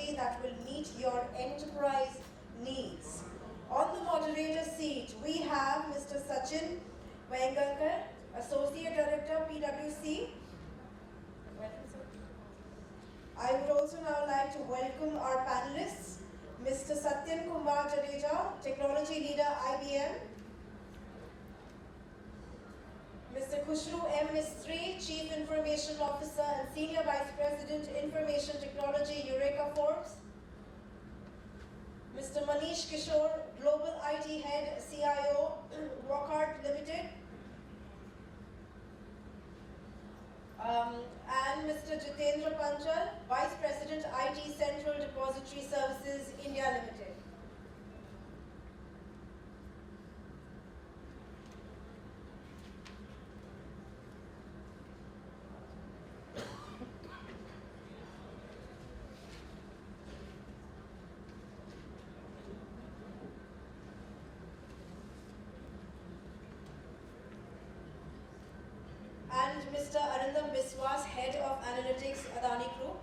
technology that will meet your enterprise needs. On the moderator seat, we have Mr. Sachin Waingankar, Associate Director, PwC. Welcome, sir. I would also now like to welcome our panelists, Mr. Satyan Kumar Jadeja, Technology Leader, IBM. Mr. Khushru M. Mistry, Chief Information Officer and Senior Vice President, Information Technology, Eureka Forbes. Mr. Manish Kishore, Global IT Head, CIO, Wockhardt Limited. And Mr. Jitendra Panchal, Vice President, IT Central Depository Services, India Limited. And Mr. Arindam Biswas, Head of Analytics, Adani Group.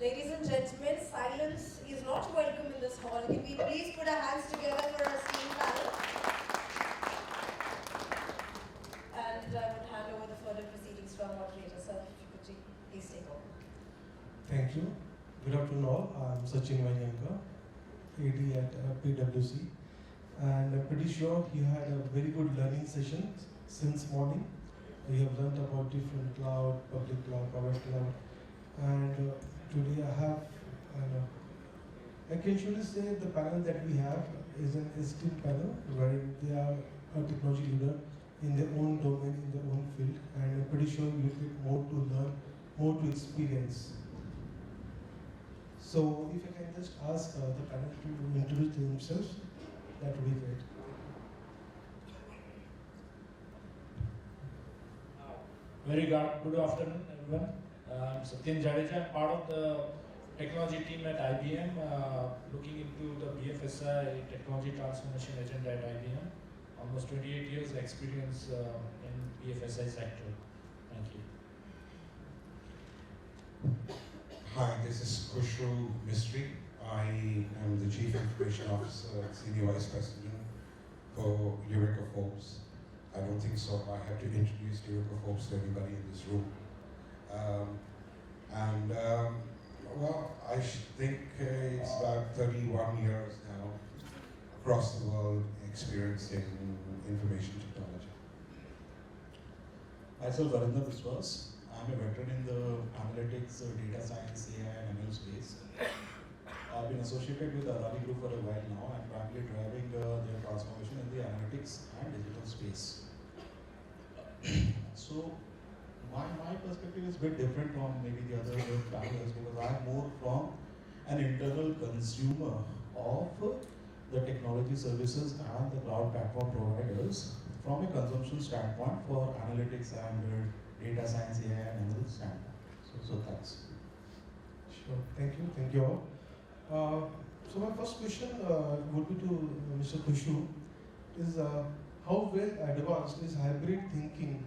Ladies and gentlemen, silence is not welcome in this hall. Can we please put our hands together for our esteemed panel? And I would hand over the further proceedings to our moderator. Sir, if you could please take over. Thank you. Good afternoon all. I'm Sachin Waingankar, AD at PwC. And I'm pretty sure you had a very good learning session since morning. We have learned about different cloud, public cloud, private cloud. And today I have, I can surely say the panel that we have is an esteemed panel where they are a technology leader in their own domain, in their own field. And I'm pretty sure you'll get more to learn, more to experience. So if I can just ask the panel to introduce themselves. That would be great. Very good afternoon, everyone. I'm Satyan Jadeja. I'm part of the technology team at IBM, looking into the BFSI technology transformation agenda at IBM. Almost 28 years experience in BFSI sector. Thank you. Hi, this is Khushru Mistry. I am the Chief Information Officer, Senior Vice President for Eureka Forbes. I don't think so. I have to introduce Eureka Forbes to everybody in this room. Well, I think it's about 31 years now across the world experience in information technology. Myself, Arindam Biswas. I'm a veteran in the analytics, data science, AI and ML space. I've been associated with the Adani Group for a while now and primarily driving their transformation in the analytics and digital space. So my perspective is a bit different from maybe the other panelists because I'm more from an internal consumer of the technology services and the cloud platform providers from a consumption standpoint for analytics and data science, AI and ML standpoint. So thanks. Sure, thank you all. So my first question would be to Mr. Khushru is how well advanced is hybrid thinking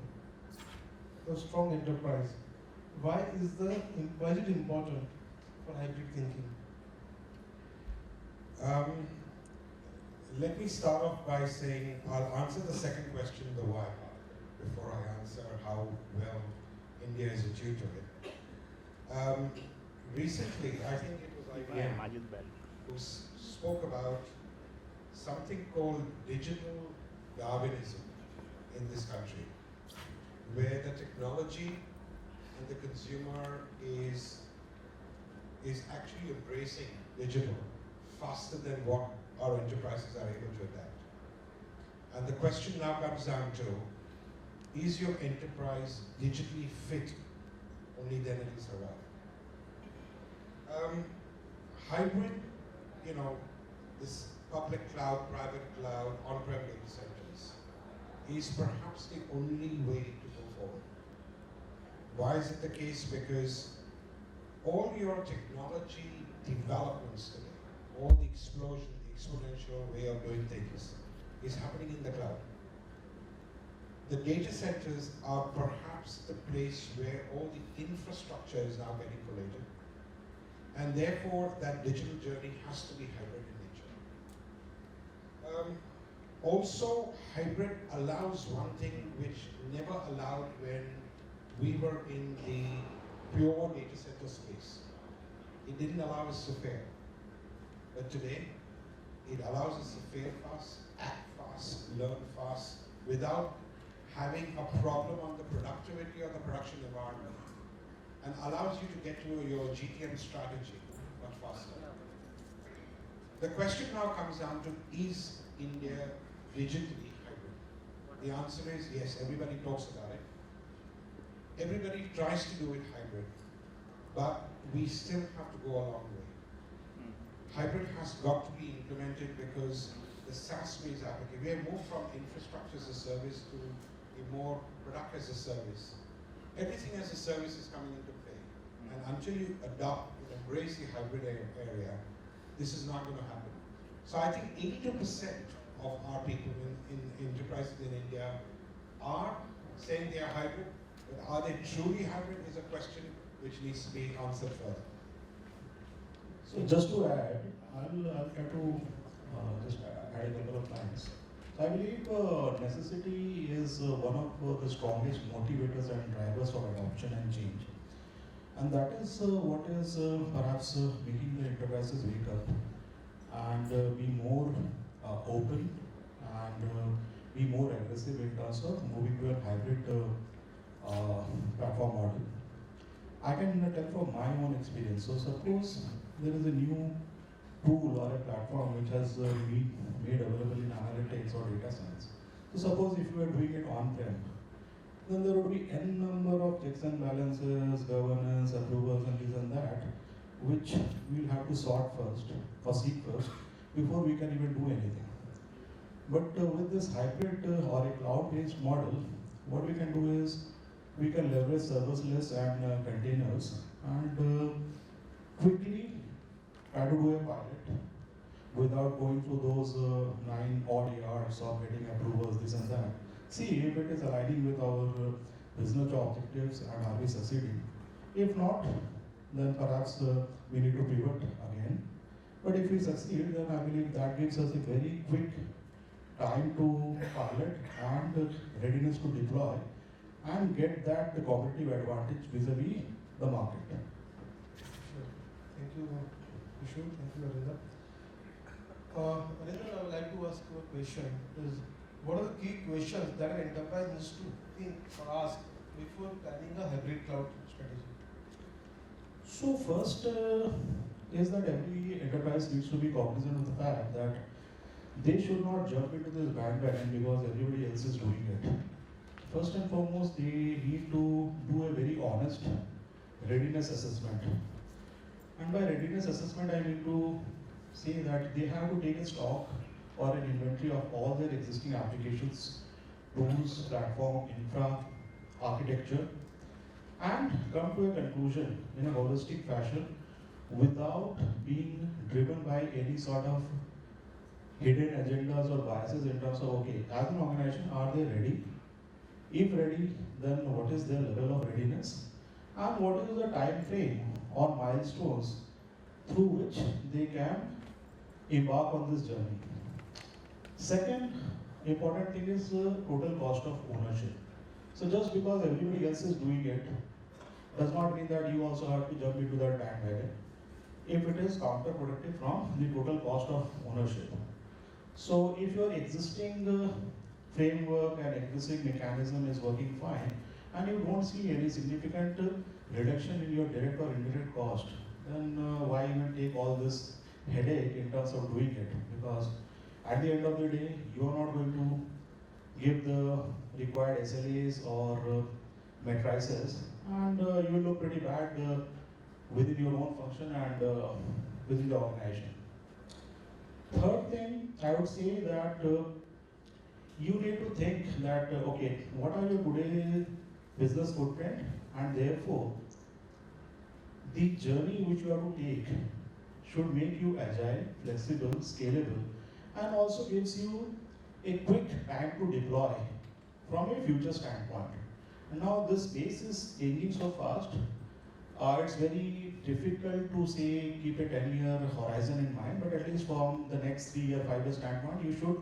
for strong enterprise? Why is it important for hybrid thinking? Let me start off by saying I'll answer the second question, the why, before I answer how well India is attuned to it. Recently, I think it was IBM who spoke about something called digital Darwinism in this country, where the technology and the consumer is actually embracing digital faster than what our enterprises are able to adapt. And the question now comes down to, is your enterprise digitally fit? Only then it will survive. Hybrid, this public cloud, private cloud, on-prem data centers is perhaps the only way to go forward. Why is it the case? Because all your technology developments today, all the explosion, the exponential way of doing things is happening in the cloud. the data centers are perhaps the place where all the infrastructure is now getting collated. And therefore, that digital journey has to be hybrid in nature. Also, hybrid allows one thing which never allowed when we were in the pure data center space. It didn't allow us to fail. But today, it allows us to fail fast, act fast, learn fast, without having a problem on the productivity of the production environment, and allows you to get to your GTM strategy much faster. The question now comes down to, is India digitally hybrid? The answer is yes, everybody talks about it. Everybody tries to do it hybrid, but we still have to go a long way. Hybrid has got to be implemented because the SaaS-based application, we have moved from infrastructure as a service to a more product as a service. Everything as a service is coming into play. And until you adopt and embrace the hybrid area, this is not going to happen. So I think 82% of our people in enterprises in India are saying they are hybrid, but are they truly hybrid is a question which needs to be answered further. So just to add, I'll try to just add a couple of lines. So I believe necessity is one of the strongest motivators and drivers of adoption and change. And that is what is perhaps making the enterprises wake up and be more open and be more aggressive in terms of moving to a hybrid platform model. I can tell from my own experience. So suppose there is a new tool or a platform which has been made available in analytics or data science. So suppose if you are doing it on-prem, then there would be n number of checks and balances, governance, approvals and this and that, which we'll have to sort first or seek first before we can even do anything. But with this hybrid or a cloud-based model, what we can do is we can leverage serverless and containers and quickly try to do a pilot without going through those 9 odd years of getting approvals, this and that. See if it is aligning with our business objectives and are we succeeding. If not, then perhaps we need to pivot again. But if we succeed, then I believe that gives us a very quick time to pilot and readiness to deploy and get that the competitive advantage vis-a-vis the market. Sure. Thank you, Khushru. Thank you, Arinda. Arinda, I would like to ask you a question. What are the key questions that an enterprise needs to think or ask before planning a hybrid cloud strategy? So first is that every enterprise needs to be cognizant of the fact that they should not jump into this bandwagon because everybody else is doing it. First and foremost, they need to do a very honest readiness assessment. And by readiness assessment, I mean to say that they have to take a stock or an inventory of all their existing applications, tools, platform, infra, architecture, and come to a conclusion in a holistic fashion without being driven by any sort of hidden agendas or biases in terms of, okay, as an organization, are they ready? If ready, then what is their level of readiness? And what is the time frame or milestones through which they can embark on this journey? Second important thing is total cost of ownership. So just because everybody else is doing it does not mean that you also have to jump into that bandwagon if it is counterproductive from the total cost of ownership. So if your existing framework and existing mechanism is working fine and you don't see any significant reduction in your direct or indirect cost, then why even take all this headache in terms of doing it? Because at the end of the day, you are not going to give the required SLAs or matrices, and you will look pretty bad within your own function and within the organization. Third thing, I would say that you need to think that, okay, what are your today's business footprint, and therefore, the journey which you have to take should make you agile, flexible, scalable, and also gives you a quick time to deploy from a future standpoint. And now this space is changing so fast, it's very difficult to say keep a 10-year horizon in mind, but at least from the next 3-year, 5-year standpoint, you should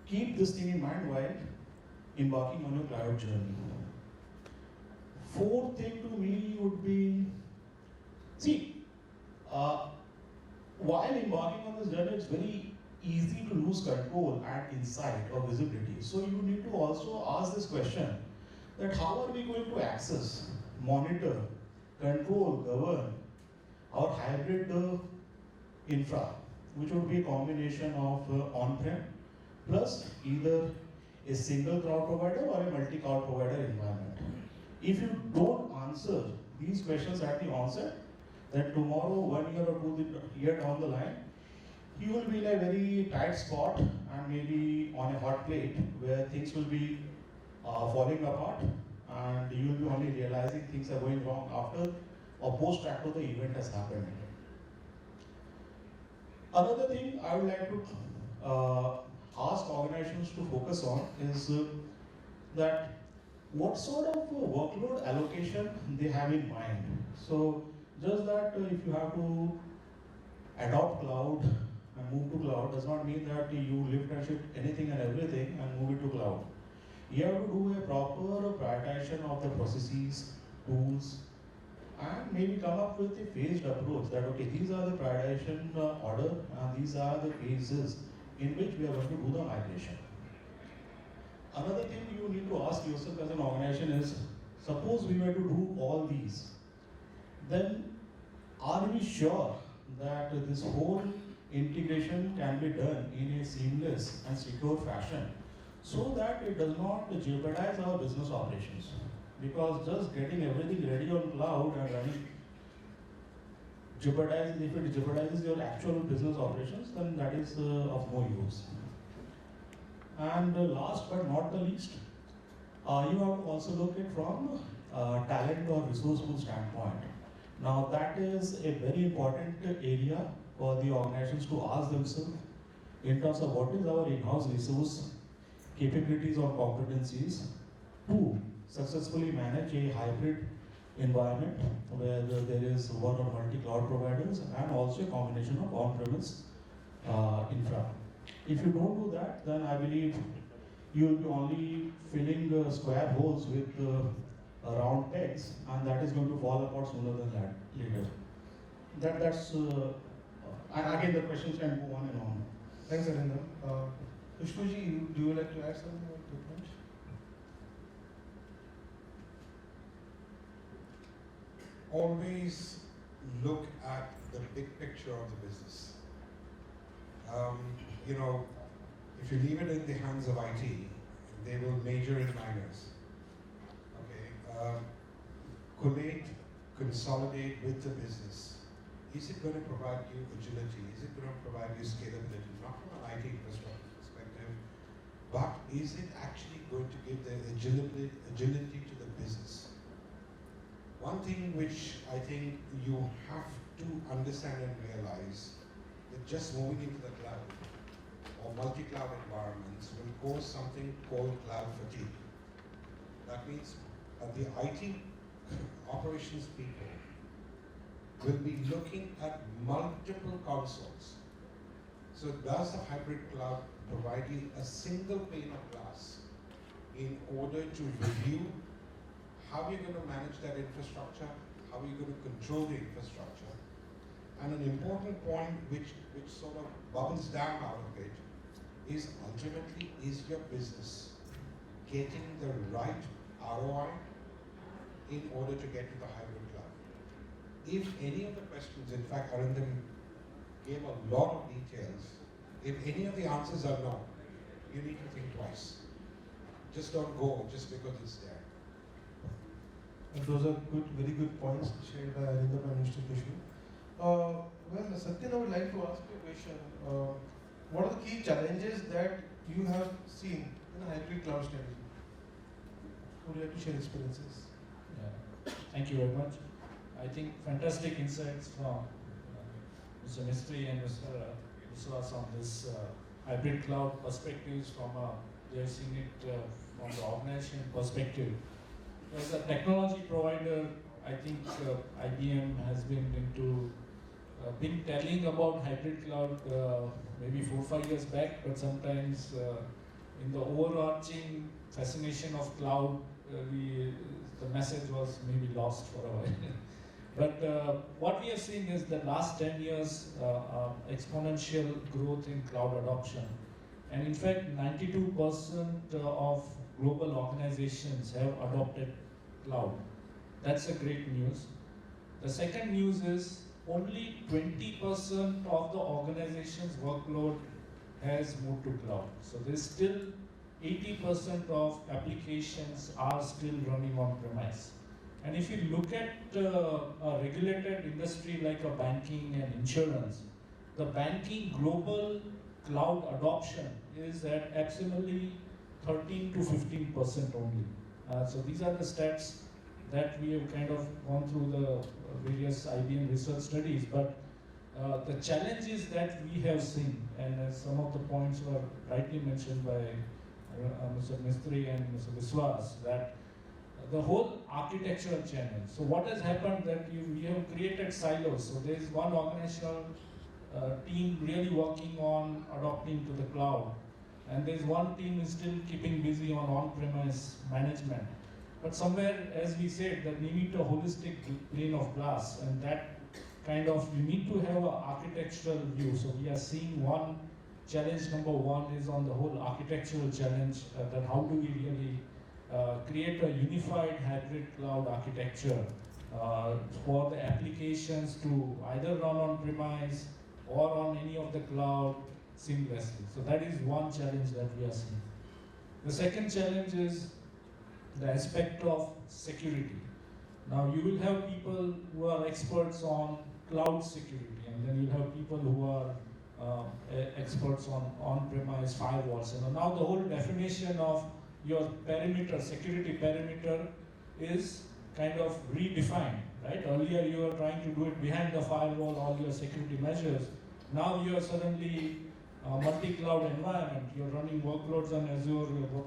keep this thing in mind while embarking on your cloud journey. Fourth thing to me would be, see, while embarking on this journey, it's very easy to lose control and insight or visibility. So you need to also ask this question, that how are we going to access, monitor, control, govern our hybrid infra, which would be a combination of on-prem plus either a single cloud provider or a multi-cloud provider environment. If you don't answer these questions at the onset, then tomorrow, 1 year or 2 years down the line, you will be in a very tight spot and maybe on a hot plate where things will be falling apart, and you will be only realizing things are going wrong after or post-facto the event has happened. Another thing I would like to ask organizations to focus on is that what sort of workload allocation they have in mind. So just that if you have to adopt cloud and move to cloud does not mean that you lift and shift anything and everything and move it to cloud. You have to do a proper prioritization of the processes, tools, and maybe come up with a phased approach that, okay, these are the prioritization order and these are the phases in which we are going to do the migration. Another thing you need to ask yourself as an organization is, suppose we were to do all these, then are we sure that this whole integration can be done in a seamless and secure fashion so that it does not jeopardize our business operations? Because just getting everything ready on cloud and running if it jeopardizes your actual business operations, then that is of no use. And last but not the least, you have to also look at from talent or resource pool standpoint. Now that is a very important area for the organizations to ask themselves in terms of what is our in-house resource capabilities or competencies to successfully manage a hybrid environment where there is one or multi-cloud providers and also a combination of on-premise infra. If you don't do that, then I believe you will be only filling square holes with round pegs, and that is going to fall apart sooner than that later. That's and again the questions can go on and on. Thanks, Arindam. Khushru ji, do you like to add something on the point? Always look at the big picture of the business. If you leave it in the hands of IT, they will major in minors. Okay, collate, consolidate with the business. Is it going to provide you agility? Is it going to provide you scalability? Not from an IT infrastructure perspective, but is it actually going to give the agility to the business? One thing which I think you have to understand and realize that just moving into the cloud or multi-cloud environments will cause something called cloud fatigue. That means the IT operations people will be looking at multiple consoles. So does the hybrid cloud provide you a single pane of glass in order to review how you're going to manage that infrastructure, how you're going to control the infrastructure? And an important point which sort of bubbles down out of it is ultimately, is your business getting the right ROI in order to get to the hybrid cloud? If any of the questions, in fact, Arindam gave a lot of details, if any of the answers are no, you need to think twice. Just don't go just because it's there. And those are very good points shared by Arindam and Mr. Khushru. Well, Satyan, I would like to ask you a question. What are the key challenges that you have seen in a hybrid cloud strategy? Would you like to share experiences? Yeah. Thank you very much. I think fantastic insights from Mr. Mistry and Mr. Viswas on this hybrid cloud perspectives from a we are seeing it from the organization perspective. As a technology provider, I think IBM has been telling about hybrid cloud maybe 4 or 5 years back, but sometimes in the overarching fascination of cloud, the message was maybe lost for a while. But what we have seen is the last 10 years exponential growth in cloud adoption. And in fact, 92% of global organizations have adopted cloud. That's a great news. The second news is only 20% of the organization's workload has moved to cloud. So there's still 80% of applications are still running on premise. And if you look at a regulated industry like a banking and insurance, the banking global cloud adoption is at absolutely 13 to 15% only. So these are the stats that we have kind of gone through the various IBM research studies. But the challenges that we have seen, and as some of the points were rightly mentioned by Mr. Mistry and Mr. Viswas, that the whole architectural challenge. So what has happened that we have created silos. So there is one organizational team really working on adopting to the cloud, and there is one team is still keeping busy on on-premise management. But somewhere, as we said, that we need a holistic pane of glass, and that kind of, you need to have an architectural view. So we are seeing one challenge, number one is on the whole architectural challenge, that how do we really create a unified hybrid cloud architecture for the applications to either run on premise or on any of the cloud seamlessly. So that is one challenge that we are seeing. The second challenge is the aspect of security. Now you will have people who are experts on cloud security, and then you have people who are experts on on-premise firewalls. And now the whole definition of your perimeter, security perimeter, is kind of redefined, right? Earlier you were trying to do it behind the firewall, all your security measures. Now you are suddenly multi-cloud environment. You're running workloads on Azure, you're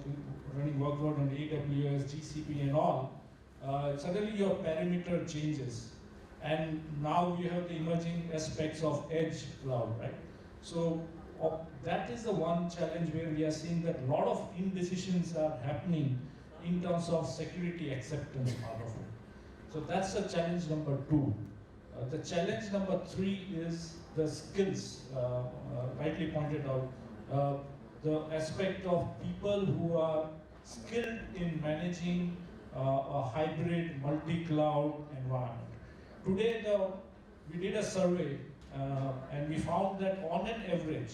running workload on AWS, GCP and all. Suddenly your perimeter changes. And now you have the emerging aspects of edge cloud, right? So that is the one challenge where we are seeing that a lot of indecisions are happening in terms of security acceptance part of it. So that's the challenge number two. The challenge number three is the skills, rightly pointed out. The aspect of people who are skilled in managing a hybrid multi-cloud environment. Today, we did a survey and we found that on an average,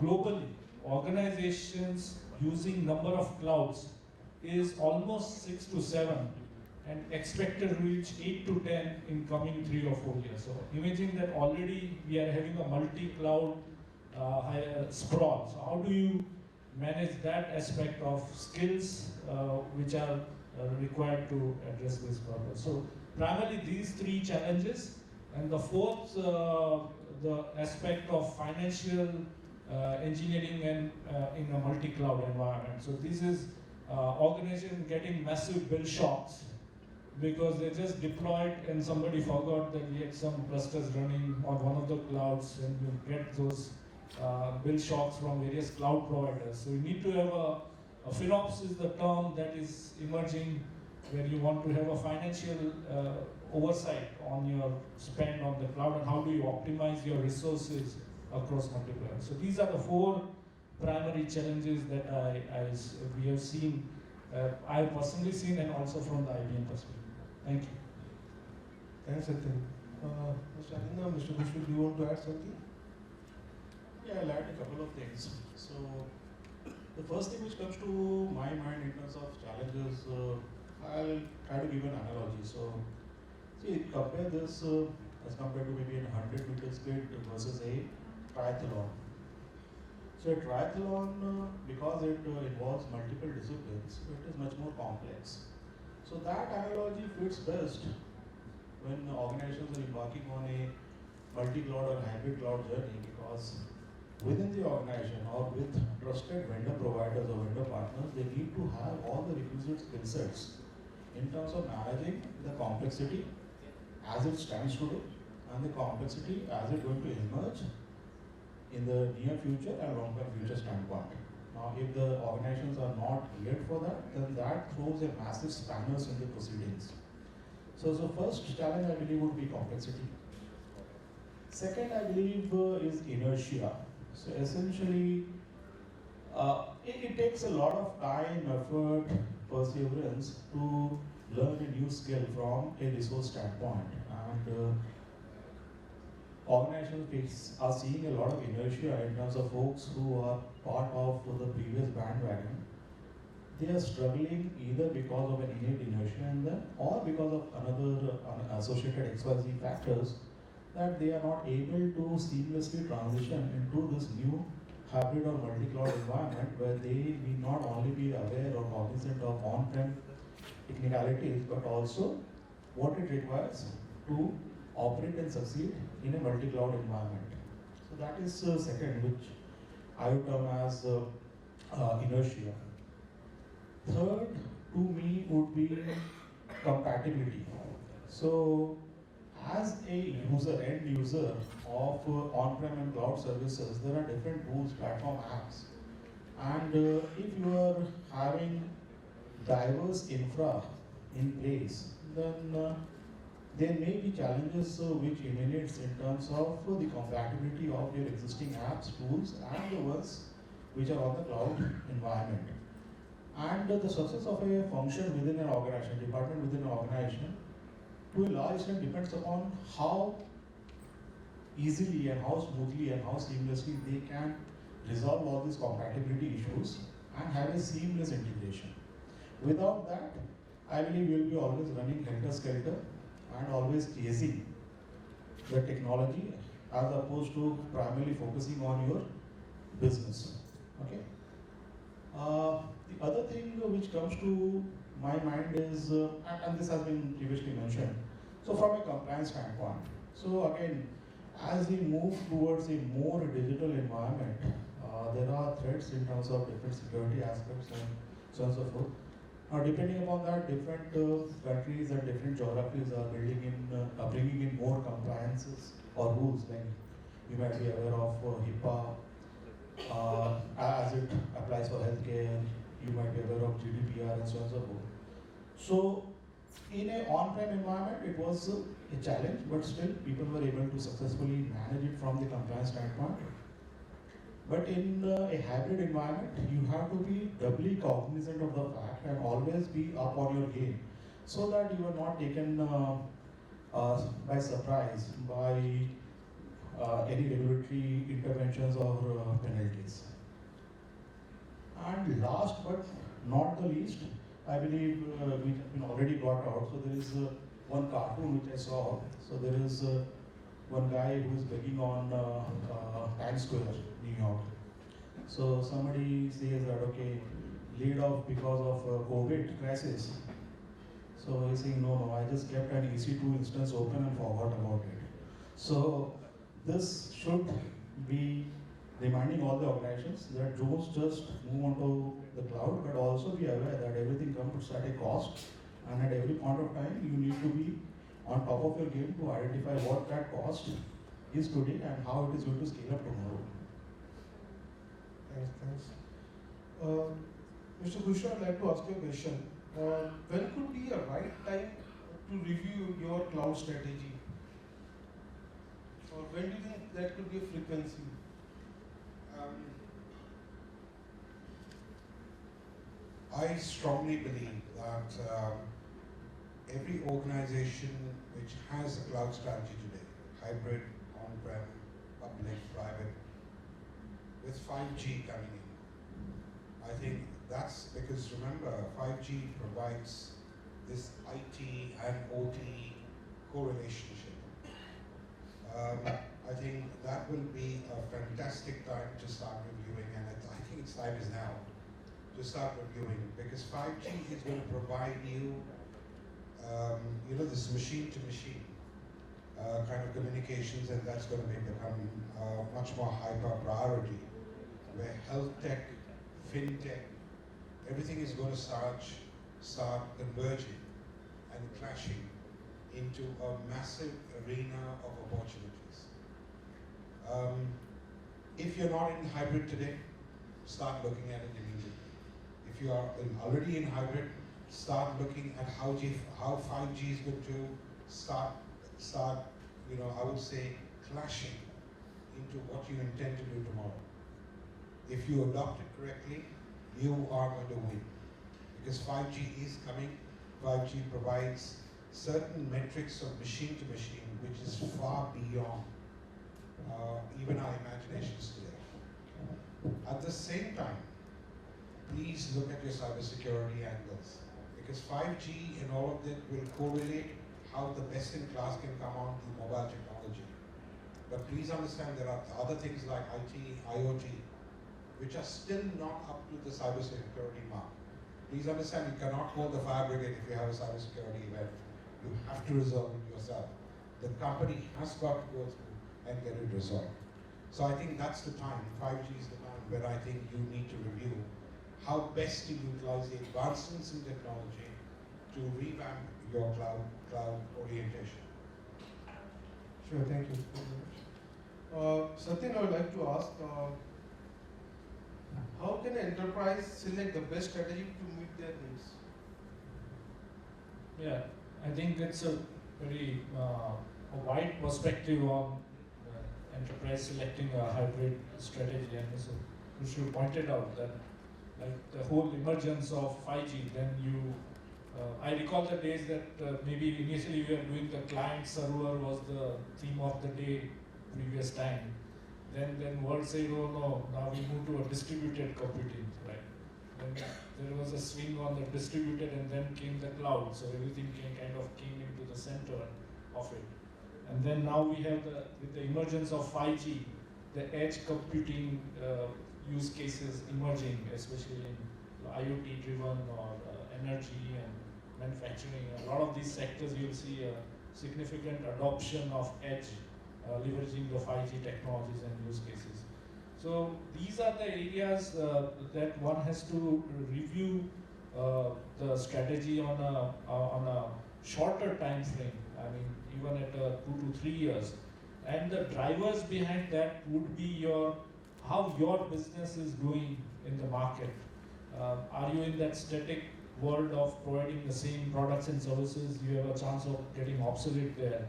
globally, organizations using number of clouds is almost 6 to 7 and expected to reach 8 to 10 in coming 3 or 4 years. So imagine that already we are having a multi-cloud sprawl. So how do you manage that aspect of skills which are required to address this problem? So primarily these three challenges, and the fourth, the aspect of financial engineering and in a multi-cloud environment. So this is organization getting massive bill shocks because they just deployed and somebody forgot that we had some clusters running on one of the clouds, and you get those bill shocks from various cloud providers. So you need to have a FinOps is the term that is emerging, where you want to have a financial oversight on your spend on the cloud and how do you optimize your resources across multiple. So these are the four primary challenges that we have seen, I have personally seen, and also from the IBM perspective. Thank you. Thanks, Sachin. Mr. Anina, Mr. Khushru, do you want to add something? Yeah, I'll add a couple of things. So the first thing which comes to my mind in terms of challenges, I'll try to give an analogy. So see, compare this as compared to maybe a 100-meter sprint versus a triathlon. So a triathlon, because it involves multiple disciplines, it is much more complex. So that analogy fits best when organizations are embarking on a multi-cloud or hybrid cloud journey, because within the organization or with trusted vendor providers or vendor partners, they need to have all the requisite skill sets in terms of managing the complexity as it stands today and the complexity as it's going to emerge in the near future and long-term future standpoint. Now, if the organizations are not geared for that, then that throws a massive spanners in the proceedings. So first challenge I believe would be complexity. Second, I believe is inertia. So essentially, it takes a lot of time, effort, perseverance to learn a new skill from a resource standpoint. And organizations are seeing a lot of inertia in terms of folks who are part of the previous bandwagon. They are struggling either because of an innate inertia in them or because of another associated XYZ factors that they are not able to seamlessly transition into this new hybrid or multi-cloud environment where they need not only be aware or cognizant of on-prem technicalities but also what it requires to operate and succeed in a multi-cloud environment. So that is second, which I would term as inertia. Third, to me, would be compatibility. So, as a user, end user of on-prem and cloud services, there are different tools, platform apps. And if you are having diverse infra in place, then there may be challenges which emanates in terms of the compatibility of your existing apps, tools, and the ones which are on the cloud environment. And the success of a function within an organization, department within an organization, to a large extent depends upon how easily and how smoothly and how seamlessly they can resolve all these compatibility issues and have a seamless integration. Without that, I believe you'll be always running helter-skelter and always chasing the technology as opposed to primarily focusing on your business. Okay. The other thing which comes to my mind is, and this has been previously mentioned, so from a compliance standpoint. So again, as we move towards a more digital environment, there are threats in terms of different security aspects and so on and so forth. Now, depending upon that, different countries and different geographies are bringing in more compliances or rules. Like you might be aware of HIPAA as it applies for healthcare. You might be aware of GDPR and so on and so forth. So, in an on-prem environment, it was a challenge, but still people were able to successfully manage it from the compliance standpoint. But in a hybrid environment, you have to be doubly cognizant of the fact and always be up on your game so that you are not taken by surprise by any regulatory interventions or penalties. And last but not the least, I believe which has been already brought out. So there is one cartoon which I saw. So there is one guy who is begging on Times Square, New York. So somebody says that, okay, laid off because of COVID crisis. So he's saying, no, I just kept an EC2 instance open and forgot about it. So this should be reminding all the organizations that don't just move onto the cloud, but also be aware that everything comes at a cost, and at every point of time you need to be on top of your game to identify what that cost is today and how it is going to scale up tomorrow. Thanks. Mr. Khushru, I'd like to ask you a question. When could be a right time to review your cloud strategy? Or when do you think that could be a frequency? I strongly believe that every organization which has a cloud strategy today, hybrid, on-prem, public, private, with 5G coming in, I think that's because, remember, 5G provides this IT and OT correlationship. I think that will be a fantastic time to start reviewing, and I think its time is now to start reviewing, because 5G is going to provide you, this machine to machine. kind of communications, and that's going to become much more hyper priority, where health tech, fintech, everything is going to start converging and clashing into a massive arena of opportunities. If you're not in hybrid today, start looking at it immediately. If you are already in hybrid, start looking at how 5G is going to start, I would say, clashing into what you intend to do tomorrow. If you adopt it correctly, you are going to win. Because 5G is coming. 5G provides certain metrics of machine to machine, which is far beyond even our imaginations today. At the same time, please look at your cybersecurity angles, because 5G and all of that will correlate how the best in class can come on to mobile technology. But please understand there are other things like IT, IoT, which are still not up to the cybersecurity mark. Please understand you cannot call the fire brigade if you have a cybersecurity event. You have to resolve it yourself. The company has got to go through and get it resolved. So I think that's the time, 5G is the time where I think you need to review how best to utilize the advancements in technology to revamp your cloud orientation. Sure, thank you. Satyan, I would like to ask, how can an enterprise select the best strategy to meet their needs? Yeah, I think it's a very wide perspective on enterprise selecting a hybrid strategy, and so Khushru pointed out that like the whole emergence of 5G, then I recall the days that maybe initially we were doing the client server was the theme of the day previous time. Then world said, oh no, now we move to a distributed computing, right? Then there was a swing on the distributed, and then came the cloud, so everything came into the center of it. And then now we have with the emergence of 5G, the edge computing use cases emerging, especially in IoT driven or energy and manufacturing. A lot of these sectors you'll see a significant adoption of edge, leveraging the 5G technologies and use cases. So these are the areas that one has to review the strategy on a shorter time frame. I mean, even at 2 to 3 years. And the drivers behind that would be how your business is doing in the market. Are you in that static world of providing the same products and services? You have a chance of getting obsolete there.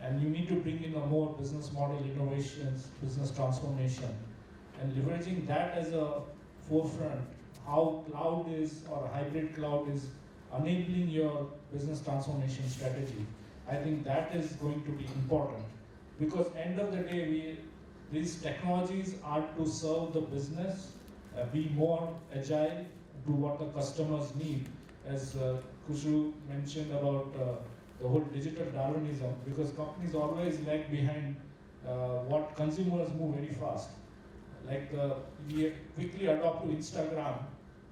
And you need to bring in a more business model innovations, business transformation, and leveraging that as a forefront, how cloud is or hybrid cloud is enabling your business transformation strategy. I think that is going to be important, because end of the day, these technologies are to serve the business, be more agile, do what the customers need, as Khushru mentioned about the whole digital Darwinism, because companies always lag behind what consumers move very fast. Like we quickly adopt to Instagram,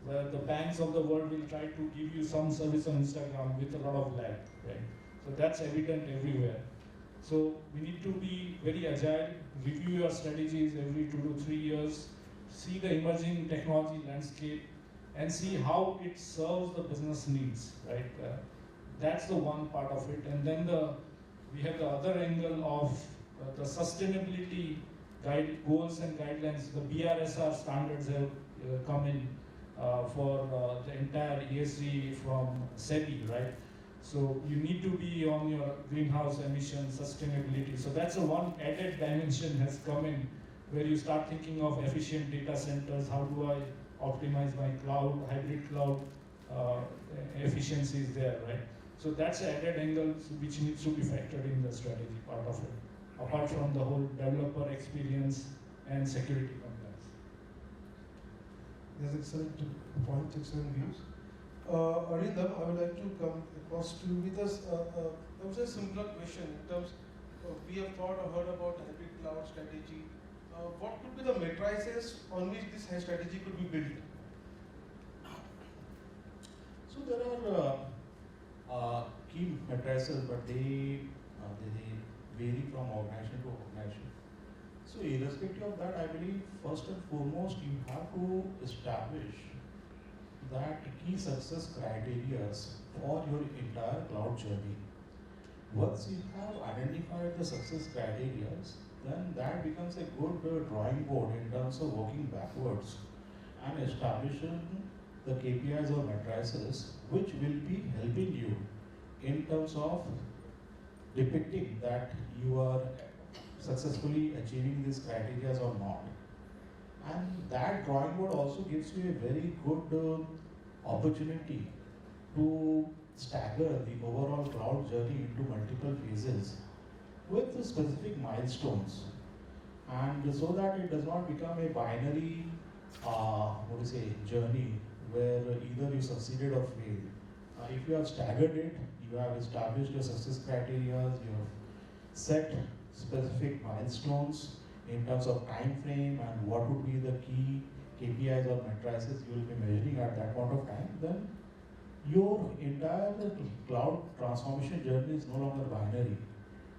where the banks of the world will try to give you some service on Instagram with a lot of lag, right? So that's evident everywhere. So we need to be very agile, review your strategies every 2 to 3 years, see the emerging technology landscape, and see how it serves the business needs, right? That's the one part of it. And then we have the other angle of the sustainability goals and guidelines. The BRSR standards have come in for the entire ESG from SEBI, right? So you need to be on your greenhouse emission sustainability. So that's the one added dimension has come in, where you start thinking of efficient data centers. How do I optimize my cloud, hybrid cloud efficiencies there, right? So that's an added angle which needs to be factored in the strategy part of it, apart from the whole developer experience and security compliance. That's excellent point, excellent views. Arindam, I would like to come across to you with us. That was a simpler question in terms of, we have thought or heard about hybrid cloud strategy. What could be the matrices on which this strategy could be built? So there are key matrices, but they vary from organization to organization. So irrespective of that, I believe first and foremost you have to establish that key success criteria for your entire cloud journey. Once you have identified the success criteria, then that becomes a good drawing board in terms of working backwards and establishing the KPIs or matrices which will be helping you in terms of depicting that you are successfully achieving these criteria or not. And that drawing board also gives you a very good opportunity to stagger the overall cloud journey into multiple phases with the specific milestones, and so that it does not become a binary journey where either you succeeded or failed. If you have staggered it, you have established your success criteria, you have set specific milestones in terms of time frame and what would be the key KPIs or matrices you will be measuring at that point of time, then your entire cloud transformation journey is no longer binary.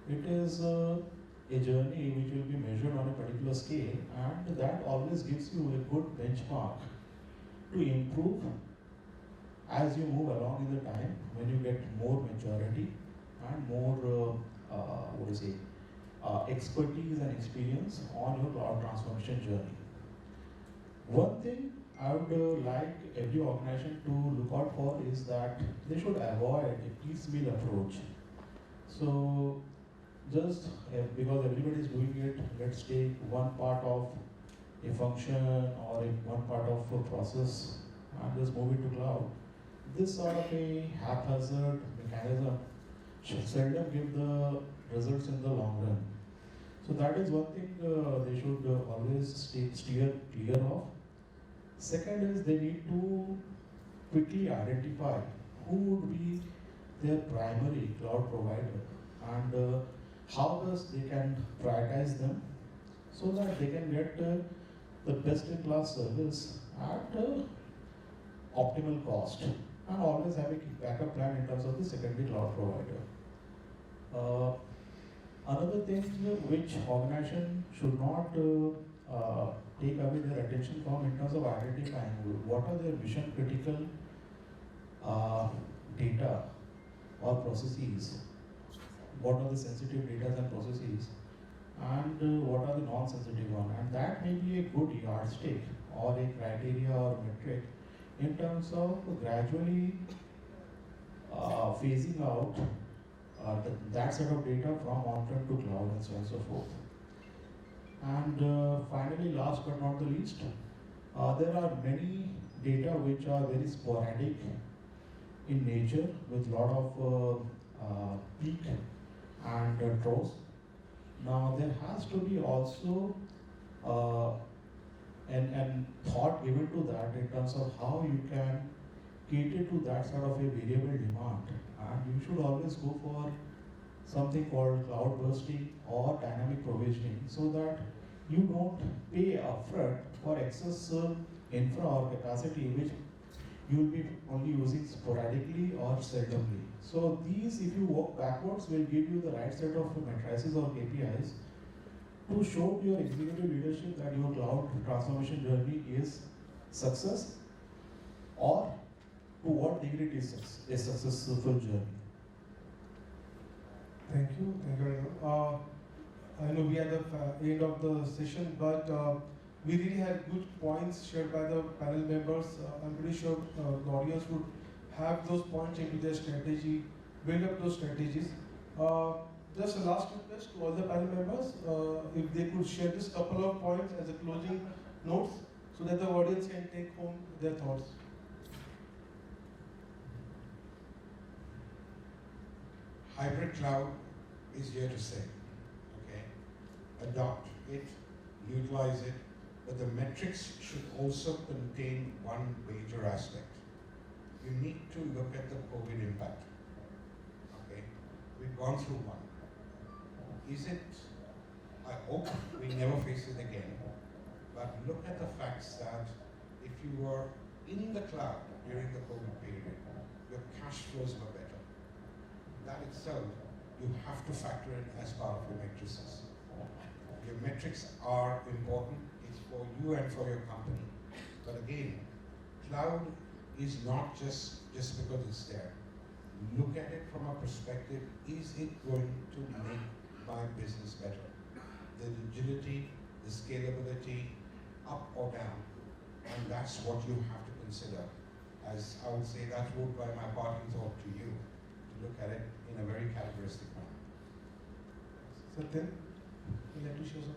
It is a journey which will be measured on a particular scale, and that always gives you a good benchmark to improve as you move along in the time when you get more maturity and more expertise and experience on your cloud transformation journey. One thing I would like every organization to look out for is that they should avoid a piecemeal approach. So just because everybody is doing it, let's take one part of a function or one part of a process and just move it to cloud. This sort of a haphazard mechanism should seldom give the results in the long run. So that is one thing they should always steer clear of. Second is they need to quickly identify who would be their primary cloud provider and how does they can prioritize them so that they can get the best-in-class service at optimal cost, and always have a backup plan in terms of the secondary cloud provider. Another thing which organization should not take away their attention from in terms of identifying what are their mission critical data or processes, what are the sensitive data and processes, and what are the non-sensitive ones. And that may be a good yardstick or a criteria or metric in terms of gradually phasing out that set of data from on-prem to cloud and so on and so forth. And finally, last but not the least, there are many data which are very sporadic in nature with a lot of peak and troughs. Now there has to be also an thought given to that in terms of how you can cater to that sort of a variable demand, and you should always go for something called cloud bursting or dynamic provisioning so that you don't pay upfront for excess infra or capacity which you will be only using sporadically or seldomly. So these, if you work backwards, will give you the right set of matrices or KPIs to show to your executive leadership that your cloud transformation journey is success, or to what degree it is a successful journey. Thank you. Thank you very much. I know we are at the end of the session, but we really had good points shared by the panel members. I'm pretty sure the audience would have those points into their strategy, build up those strategies. Just a last request to all the panel members, if they could share this couple of points as a closing notes so that the audience can take home their thoughts. Hybrid cloud is here to stay, okay? Adopt it, utilize it, but the metrics should also contain one major aspect. You need to look at the COVID impact, okay? We've gone through one. Is it, I hope we never face it again, but look at the facts that if you were in the cloud during the COVID period, your cash flows were better. That itself you have to factor in as part of your matrices. Your metrics are important, it's for you and for your company. But again, cloud is not just because it's there. Look at it from a perspective, is it going to make my business better? The agility, the scalability, up or down. And that's what you have to consider. As I would say, that would be my parting thought to you, to look at it in a very categoristic manner. Satyan, would you like to share something?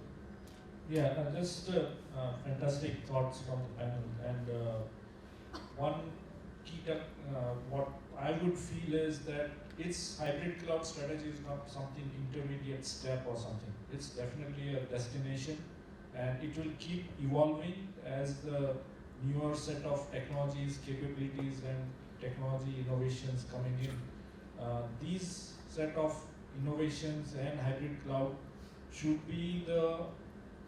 Yeah, just fantastic thoughts from the panel. And one key, what I would feel is that its hybrid cloud strategy is not something intermediate step or something. It's definitely a destination, and it will keep evolving as the newer set of technologies, capabilities, and technology innovations coming in. These set of innovations and hybrid cloud should be the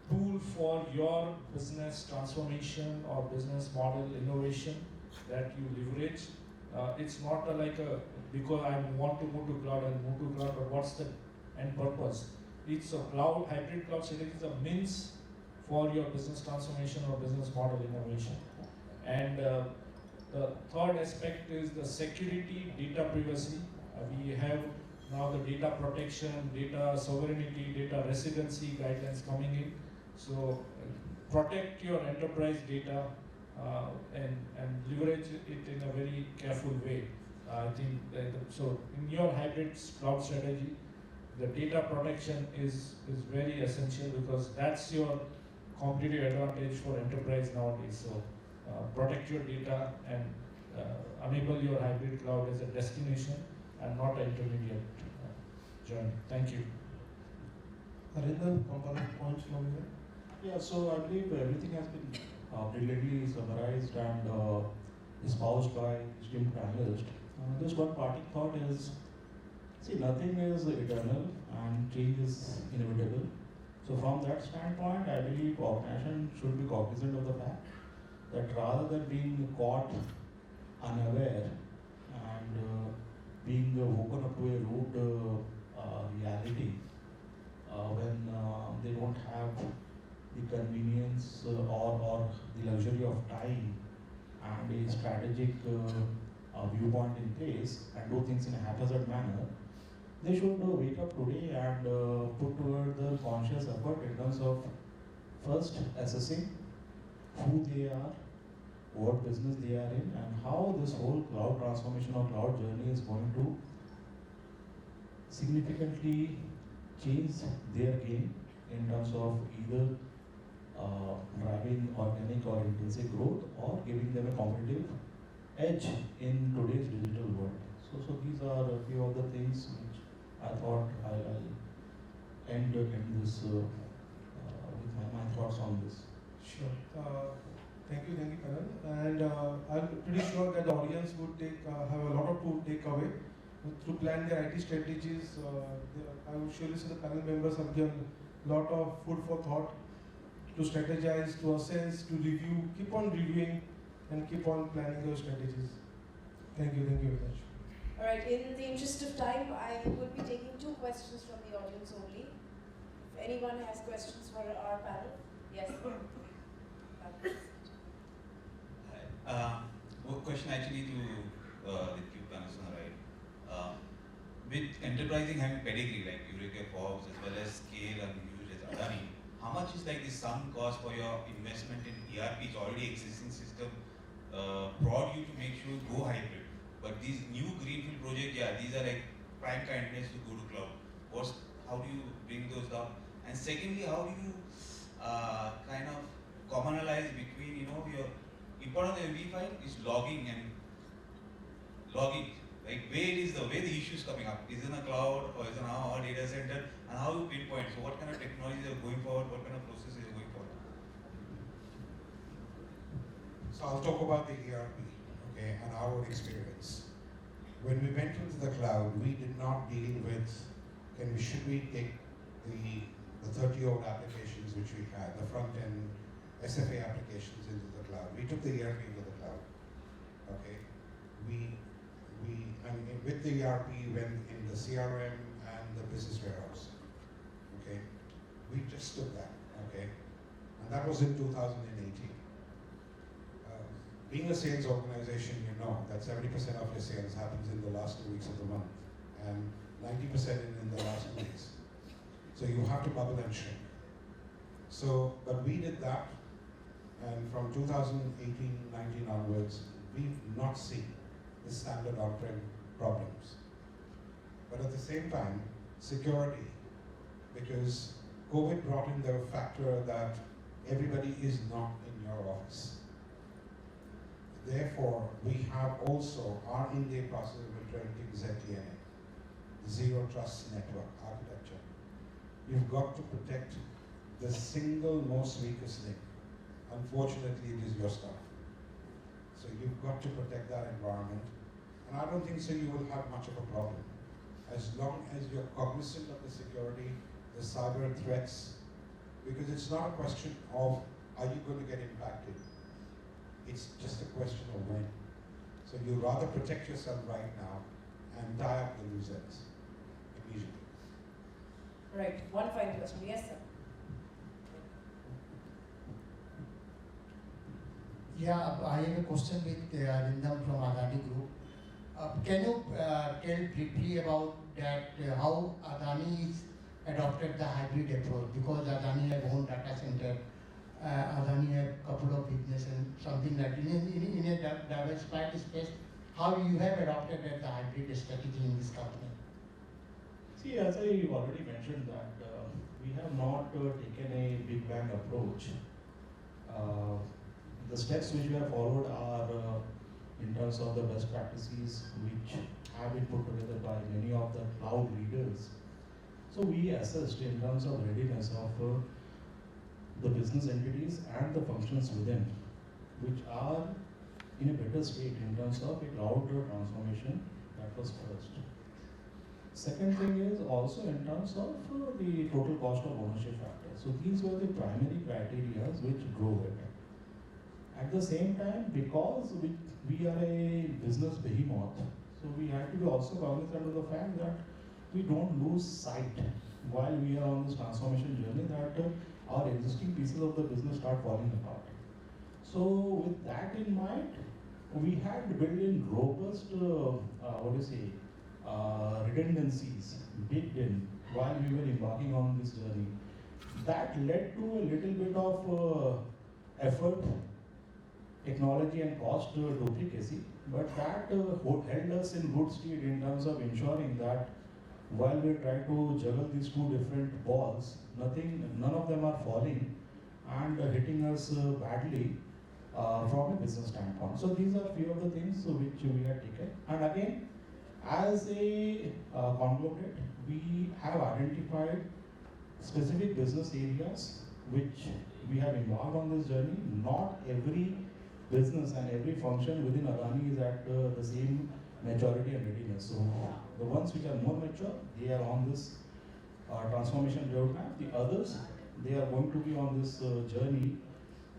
tool for your business transformation or business model innovation that you leverage. It's not because I want to move to cloud and move to cloud, but what's the end purpose? It's a cloud, hybrid cloud strategy is a means for your business transformation or business model innovation. And the third aspect is the security, data privacy. We have now the data protection, data sovereignty, data residency guidelines coming in. So protect your enterprise data and leverage it in a very careful way. I think so. In your hybrid cloud strategy, the data protection is very essential because that's your competitive advantage for enterprise nowadays. So protect your data and enable your hybrid cloud as a destination and not an intermediate journey. Thank you. Arindam, component points from you? Yeah, so I believe everything has been brilliantly summarized and espoused by esteemed panelists. Just one parting thought is, see, nothing is eternal and change is inevitable. So from that standpoint, I believe organization should be cognizant of the fact that rather than being caught unaware and being woken up to a rude reality when they don't have the convenience or the luxury of time and a strategic viewpoint in place and do things in a haphazard manner, they should wake up today and put toward the conscious effort in terms of first assessing who they are, what business they are in, and how this whole cloud transformation or cloud journey is going to significantly change their game in terms of either driving organic or intrinsic growth or giving them a competitive edge in today's digital world. So these are a few of the things which I thought I'll end this with my thoughts on this. Sure. Thank you, panel. And I'm pretty sure that the audience would have a lot to take away to plan their IT strategies. I would surely say the panel members have given a lot of food for thought to strategize, to assess, to review, keep on reviewing and keep on planning your strategies. Thank you very much. All right, in the interest of time, I will be taking 2 questions from the audience only. If anyone has questions for our panel, yes. One question actually to the two panelists on the right. With enterprising having pedigree like Eureka Forbes as well as scale and huge as Adani, how much is like the sunk cost for your investment in ERP's already existing system prod you to make sure you go hybrid? But these new greenfield projects, yeah, these are like prime candidates to go to cloud. How do you bring those down? And secondly, how do you kind of commonalize between, your important that we find is logging. Like where the issue is coming up. Is it in a cloud or is it in our data center? And how you pinpoint? So what kind of technologies are going forward? What kind of processes are going forward? So I'll talk about the ERP, okay, and our experience. When we went into the cloud, we did not deal with, should we take the 30-odd applications which we had, the front-end SFA applications into the cloud. We took the ERP into the cloud, okay. And with the ERP, when in the CRM and the business warehouse. Okay, we just took that. Okay, and that was in 2018. Being a sales organization, you know that 70% of your sales happens in the last 2 weeks of the month, and 90% in the last 2 weeks. So you have to bubble and shrink. So, but we did that, and from 2018-19 onwards, we've not seen the standard on-prem problems. But at the same time, security, because COVID brought in the factor that everybody is not in your office. Therefore, we have also our in-day process of implementing ZTNA, Zero Trust Network architecture. You've got to protect the single most weakest link. Unfortunately, it is your staff. So you've got to protect that environment. And I don't think so you will have much of a problem. As long as you're cognizant of the security, the cyber threats, because it's not a question of are you going to get impacted. It's just a question of when. So you rather protect yourself right now and tie up the loose ends immediately. Right. One final question. Yes, sir. Yeah, I have a question with Rindam from Adani Group. Can you tell briefly about that how Adani is adopted the hybrid approach? Because Adani have own data center, Adani have couple of business and something like in a diversified space. How you have adopted the hybrid strategy in this company? See, as I already mentioned that we have not taken a big bang approach. The steps which we have followed are in terms of the best practices which have been put together by many of the cloud leaders. So we assessed in terms of readiness of the business entities and the functions within, which are in a better state in terms of a cloud transformation. That was first. Second thing is also in terms of the total cost of ownership factor. So these were the primary criteria which drove it. At the same time, because we are a business behemoth, so we have to be also cognizant of the fact that we don't lose sight while we are on this transformation journey that our existing pieces of the business start falling apart. So with that in mind, we had built in robust, redundancies baked in while we were embarking on this journey. That led to a little bit of effort, technology and cost duplicacy, but that held us in good stead in terms of ensuring that while we try to juggle these two different balls, none of them are falling and hitting us badly from a business standpoint. So these are few of the things which we had taken. And again, as a conglomerate, we have identified specific business areas which we have embarked on this journey. Not every business and every function within Adani is at the same maturity and readiness. So the ones which are more mature, they are on this transformation roadmap. The others, they are going to be on this journey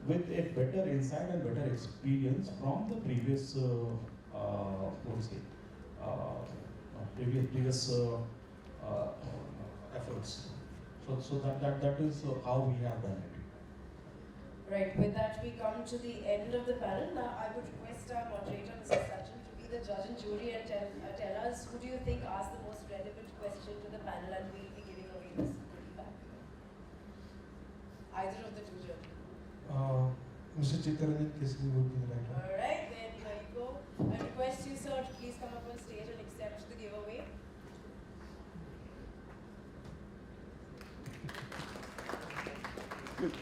with a better insight and better experience from the previous, previous efforts. So that is how we have done it. Right, with that we come to the end of the panel. Now I would request our moderator, Mr. Sachin, to be the judge and jury and tell us who do you think asked the most relevant question to the panel, and we'll be giving away this goodie bag. Either of the two gentlemen. Mr. Chittaranjan Kesari would be the right one. Alright, then here you go. I request you, sir, to please come up on stage and accept the giveaway. Good.